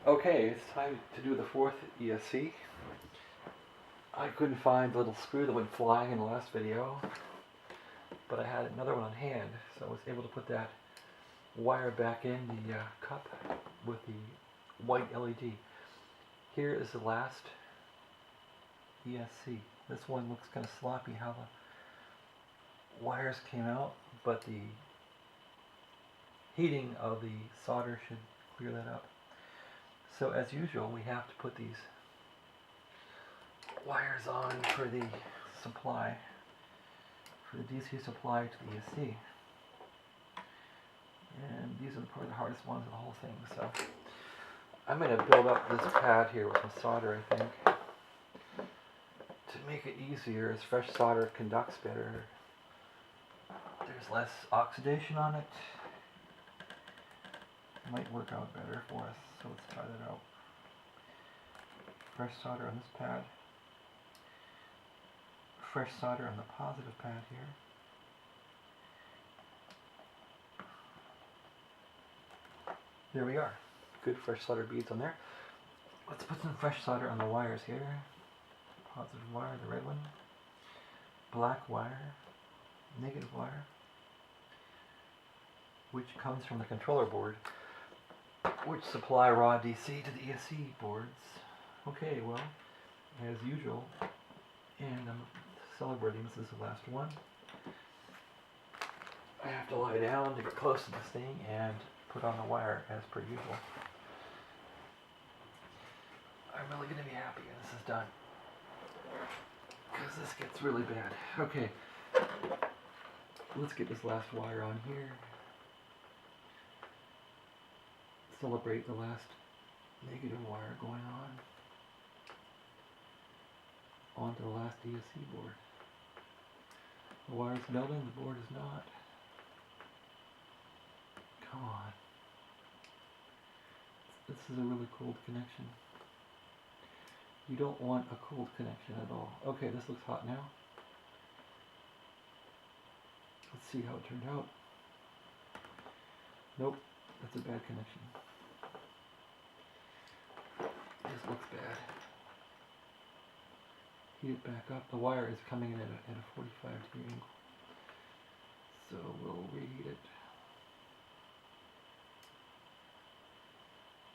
Okay, it's time to do the fourth ESC. I couldn't find the little screw that went flying in the last video, but I had another one on hand, so I was able to put that wire back in the cup with the white LED. Here is the last ESC. This one looks kind of sloppy how the wires came out, but the heating of the solder should clear that up. So as usual, we have to put these wires on for the supply, for the DC supply to the ESC. And these are probably the hardest ones of the whole thing. So I'm going to build up this pad here with some solder, I think, to make it easier, as fresh solder conducts better. There's less oxidation on it. It might work out better for us, so let's try that out. Fresh solder on this pad. Fresh solder on the positive pad here. There we are. Good fresh solder beads on there. Let's put some fresh solder on the wires here. Positive wire, the red one. Black wire. Negative wire. Which comes from the controller board, which supply raw DC to the ESC boards. Okay, well, as usual, and I'm celebrating this is the last one. I have to lie down to get close to this thing and put on the wire as per usual. I'm really going to be happy when this is done, because this gets really bad. Okay, let's get this last wire on here. Celebrate the last negative wire going onto the last ESC board. The wire's melting, the board is not. Come on. This is a really cold connection. You don't want a cold connection at all. Okay, this looks hot now. Let's see how it turned out. Nope, that's a bad connection. This looks bad. Heat it back up. The wire is coming in at a 45 degree angle. So we'll reheat it.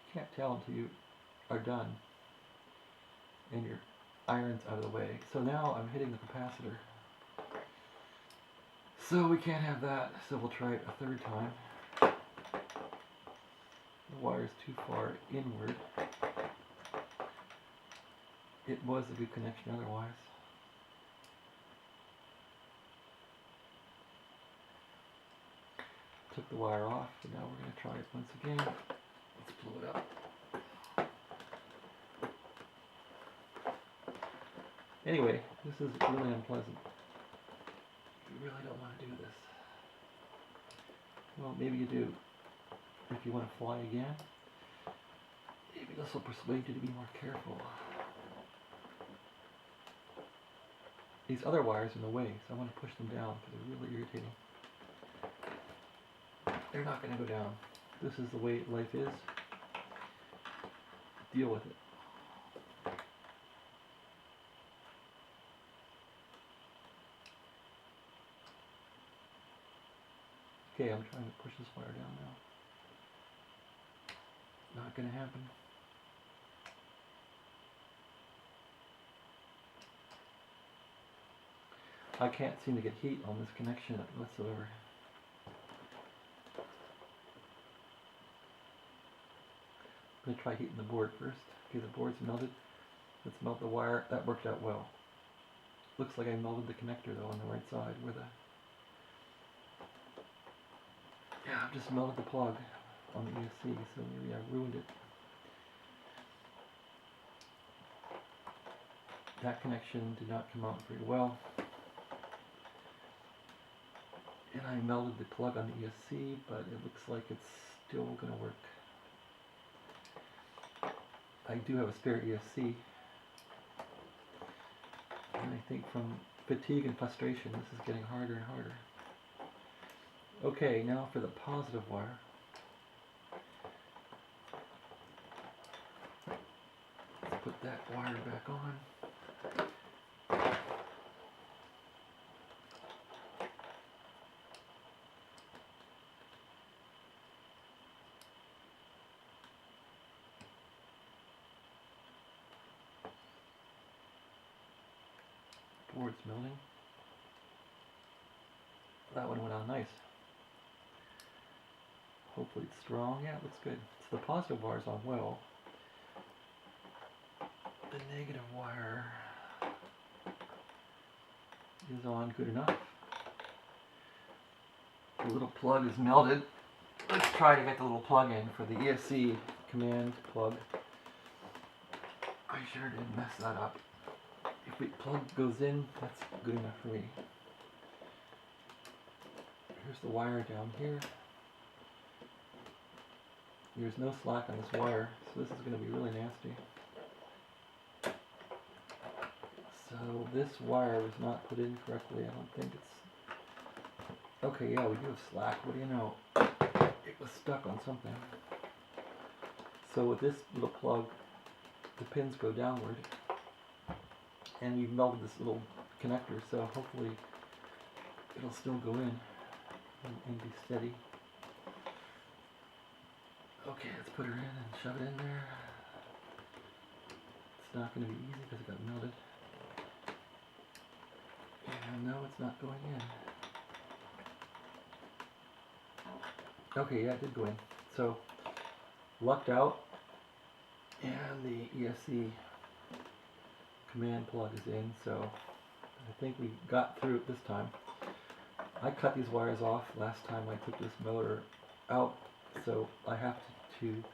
You can't tell until you are done and your iron's out of the way. So now I'm hitting the capacitor. So we can't have that, so we'll try it a third time. The wire's too far inward. It was a good connection otherwise. Took the wire off, and now we're going to try it once again. Let's blow it up. Anyway, this is really unpleasant. You really don't want to do this. Well, maybe you do. If you want to fly again, maybe this will persuade you to be more careful. These other wires are in the way, so I want to push them down because they're really irritating. They're not going to go down. This is the way life is. Deal with it. Okay, I'm trying to push this wire down now. Not going to happen. I can't seem to get heat on this connection whatsoever. I'm going to try heating the board first. Okay, the board's melted. Let's melt the wire. That worked out well. Looks like I melted the connector though on the right side where the... Yeah, I've just melted the plug on the ESC, so maybe I ruined it. That connection did not come out very well. And I melted the plug on the ESC, but it looks like it's still going to work. I do have a spare ESC. And I think from fatigue and frustration, this is getting harder and harder. Okay, now for the positive wire. put that wire back on. Board's melting. That one went on nice. Hopefully it's strong. Yeah, it looks good. So the positive wire's on well. The negative wire is on good enough. The little plug is melted. Let's try to get the little plug in for the ESC command plug. I sure did mess that up. If the plug goes in, that's good enough for me. Here's the wire down here. There's no slack on this wire, so this is going to be really nasty. So this wire was not put in correctly. I don't think it's... Okay, yeah, we do have slack. What do you know? It was stuck on something. So with this little plug, the pins go downward. And we've melted this little connector, so hopefully it'll still go in and be steady. Okay, let's put her in and shove it in there. It's not going to be easy because it got melted. And no, it's not going in. Okay, yeah, it did go in. So, lucked out, and the ESC command plug is in, so I think we got through it this time. I cut these wires off last time I took this motor out, so I have to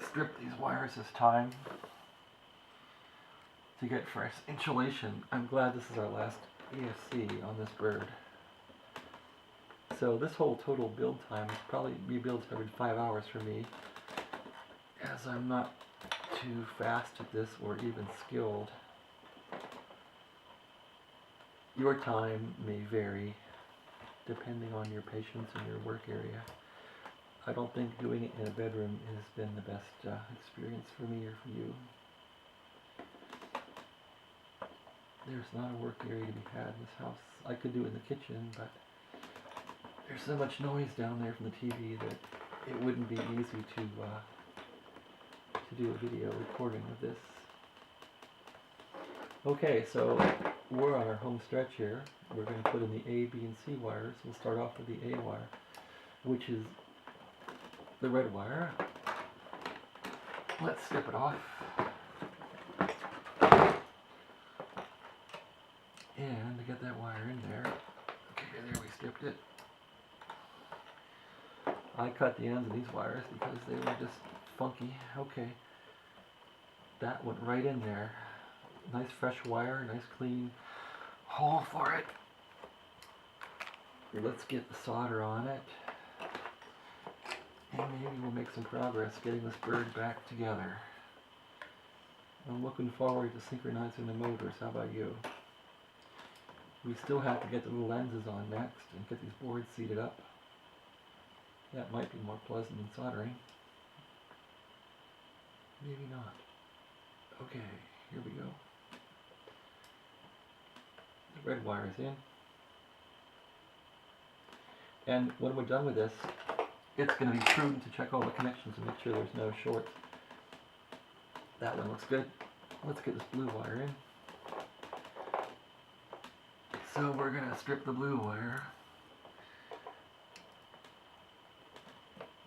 strip these wires this time to get fresh insulation. I'm glad this is our last ESC on this bird. So this whole total build time is probably rebuilds every 5 hours for me, as I'm not too fast at this or even skilled. Your time may vary depending on your patients and your work area. I don't think doing it in a bedroom has been the best experience for me or for you. There's not a work area to be had in this house. I could do it in the kitchen, but there's so much noise down there from the TV that it wouldn't be easy to do a video recording of this. Okay, so we're on our home stretch here. We're going to put in the A, B, and C wires. We'll start off with the A wire, which is the red wire. Let's strip it off. And to get that wire in there, okay, there we stripped it. I cut the ends of these wires because they were just funky. Okay, that went right in there. Nice fresh wire, nice clean hole for it. Let's get the solder on it, and maybe we'll make some progress getting this bird back together. I'm looking forward to synchronizing the motors. How about you? We still have to get the little lenses on next and get these boards seated up. That might be more pleasant than soldering. Maybe not. Okay, here we go. The red wire is in. And when we're done with this, it's going to be prudent to check all the connections and make sure there's no shorts. That one looks good. Let's get this blue wire in. So we're going to strip the blue wire.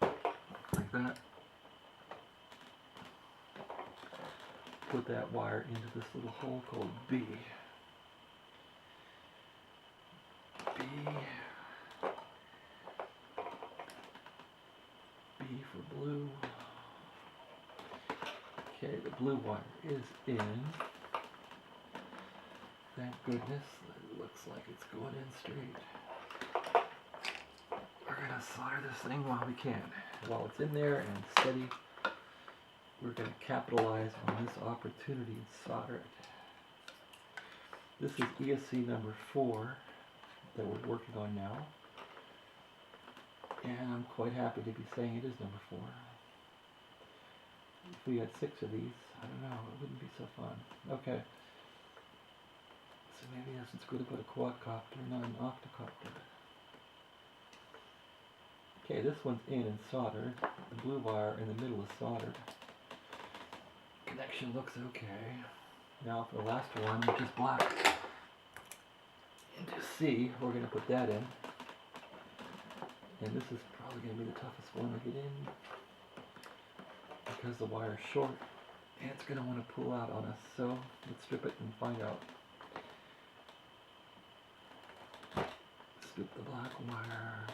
Like that. Put that wire into this little hole called B. B for blue. Okay, the blue wire is in. Thank goodness. It looks like it's going in straight. We're going to solder this thing while we can. While it's in there and steady, we're going to capitalize on this opportunity and solder it. This is ESC number 4 that we're working on now. And I'm quite happy to be saying it is number 4. If we had 6 of these, I don't know, it wouldn't be so fun. Okay. So maybe it's good to put a quadcopter, not an octocopter. Okay, this one's in and soldered. The blue wire in the middle is soldered. Connection looks okay. Now for the last one, which is black. Into C, we're going to put that in. And this is probably going to be the toughest one to get in, because the wire is short and it's going to want to pull out on us. So let's strip it and find out. Strip the black wire.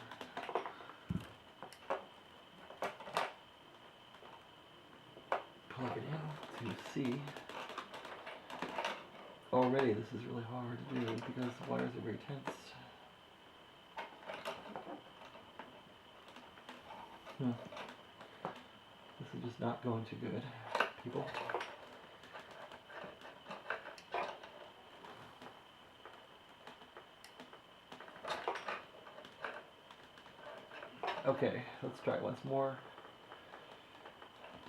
Plug it in to C. Already this is really hard to do because the wires are very tense. This is just not going too good, people. Okay, let's try it once more.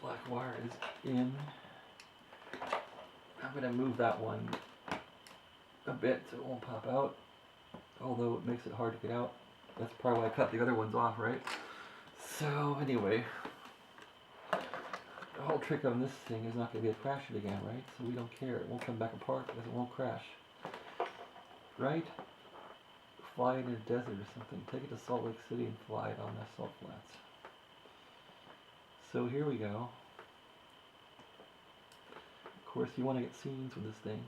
Black wire is in. I'm going to move that one a bit so it won't pop out, although it makes it hard to get out. That's probably why I cut the other ones off, right? So anyway, the whole trick on this thing is not going to be to crash it again, right? So we don't care. It won't come back apart because it won't crash. Right? Fly it in a desert or something. Take it to Salt Lake City and fly it on the salt flats. So here we go. Of course, you want to get scenes with this thing.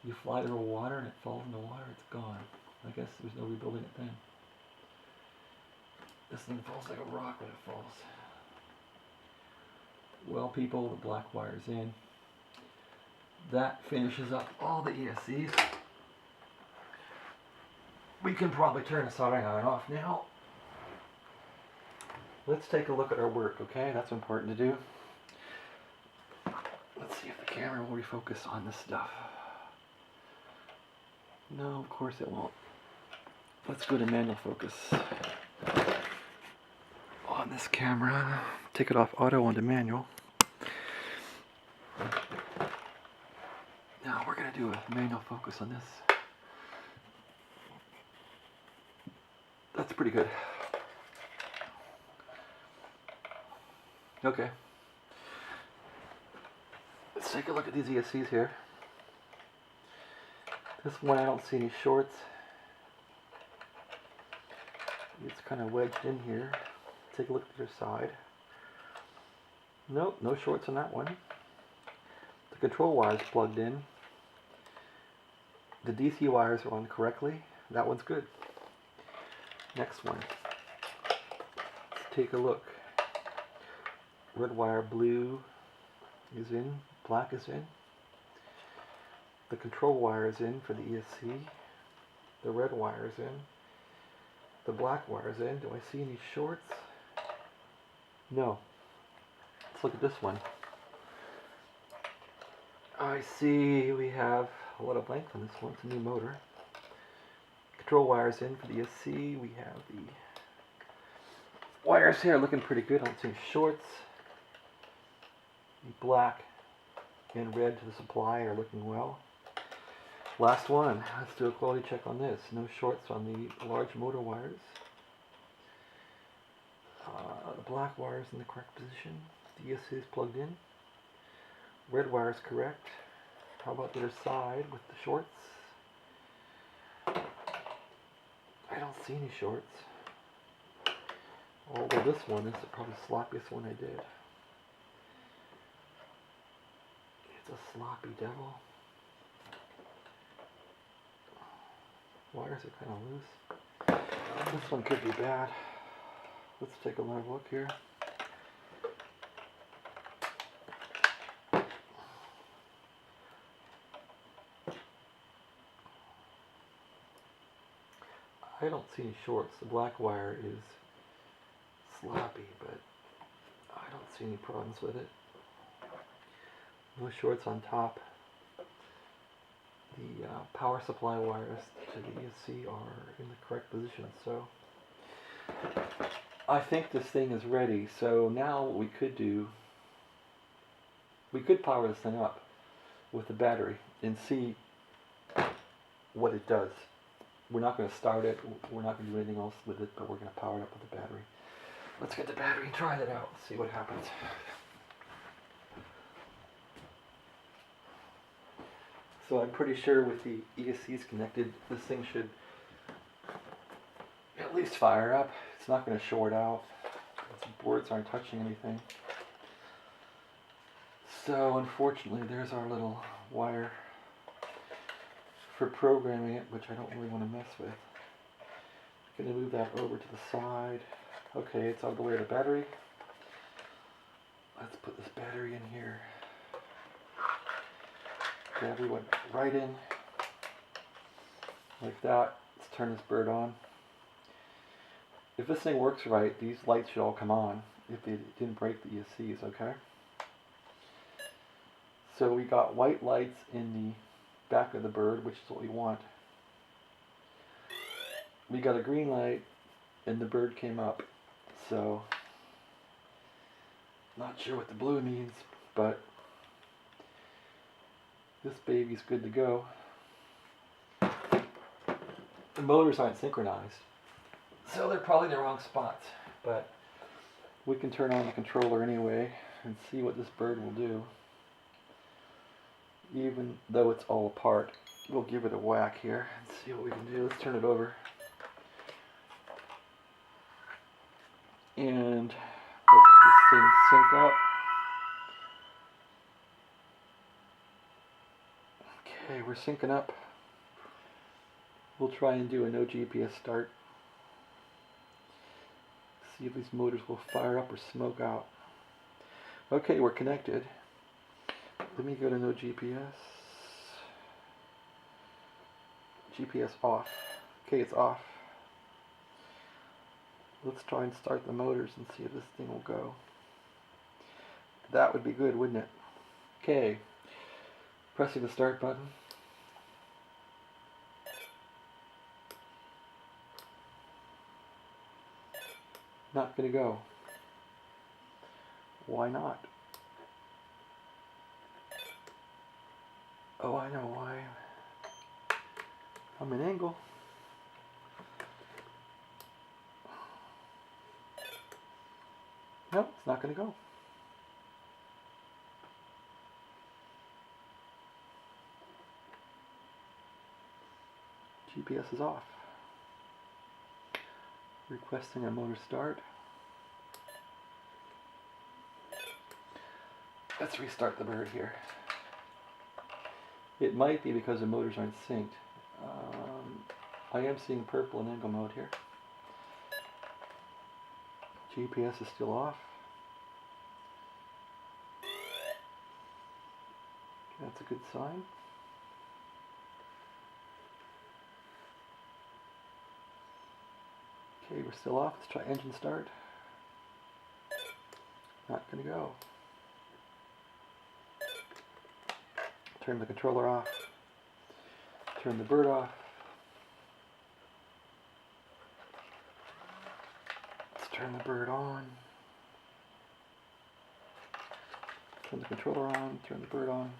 You fly it over water and it falls in the water, it's gone. I guess there's no rebuilding it then. This thing falls like a rock when it falls. Well, people, the black wire's in. That finishes up all the ESCs. We can probably turn the soldering iron off now. Let's take a look at our work, okay? That's important to do. Let's see if the camera will refocus on this stuff. No, of course it won't. Let's go to manual focus. On this camera, take it off auto onto manual. Now we're going to do a manual focus on this. That's pretty good. Okay. Let's take a look at these ESCs here. This one I don't see any shorts. It's kind of wedged in here. Take a look at your side. Nope, no shorts on that one. The control wire is plugged in. The DC wires are on correctly. That one's good. Next one. Let's take a look. Red wire, blue is in, black is in. The control wire is in for the ESC. The red wire is in. The black wire is in. Do I see any shorts? No. Let's look at this one. I see we have a lot of length on this one. It's a new motor. Control wires in for the ESC. We have the wires here looking pretty good. I don't see any shorts. The black and red to the supply are looking well. Last one. Let's do a quality check on this. No shorts on the large motor wires. The black wire is in the correct position. The ESC is plugged in. Red wire is correct. How about the other side with the shorts? I don't see any shorts. Although this one is probably the sloppiest one I did. It's a sloppy devil. Wires are kind of loose. This one could be bad. Let's take another look here. I don't see any shorts. The black wire is sloppy, but I don't see any problems with it. No shorts on top. The power supply wires to the ESC are in the correct position, so I think this thing is ready, so now what we could do, we could power this thing up with the battery and see what it does. We're not going to start it, we're not going to do anything else with it, but we're going to power it up with the battery. Let's get the battery and try that out, see what happens. So I'm pretty sure with the ESCs connected, this thing should at least fire up. It's not going to short out. The boards aren't touching anything. So unfortunately, there's our little wire for programming it, which I don't really want to mess with. I'm going to move that over to the side. Okay, it's out of the way of the battery. Let's put this battery in here. Battery went right in, like that. Let's turn this bird on. If this thing works right, these lights should all come on if they didn't break the ESCs, okay? So we got white lights in the back of the bird, which is what we want. We got a green light and the bird came up. So, not sure what the blue means, but this baby's good to go. The motors aren't synchronized, so they're probably in the wrong spots, but we can turn on the controller anyway and see what this bird will do. Even though it's all apart, we'll give it a whack here and see what we can do. Let's turn it over. And let this thing sync up. Okay, we're syncing up. We'll try and do a no GPS start. See if these motors will fire up or smoke out. Okay, we're connected. Let me go to no GPS. GPS off. Okay, it's off. Let's try and start the motors and see if this thing will go. That would be good, wouldn't it? Okay. Pressing the start button. Not gonna go. Why not? Oh, I know why. I'm an angle. Nope, it's not gonna go. GPS is off. Requesting a motor start. Let's restart the bird here. It might be because the motors aren't synced. I am seeing purple in angle mode here. GPS is still off. That's a good sign. Okay, we're still off. Let's try engine start. Not gonna go. Turn the controller off. Turn the bird off. Let's turn the bird on. Turn the controller on. Turn the bird on.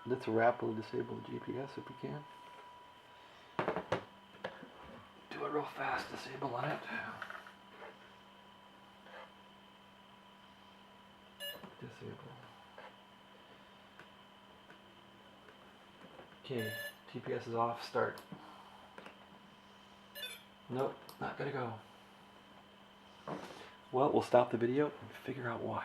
Let's rapidly disable the GPS if we can. Do a real fast disable on it. Disable. Okay, GPS is off, start. Nope, not gonna go. Well, we'll stop the video and figure out why.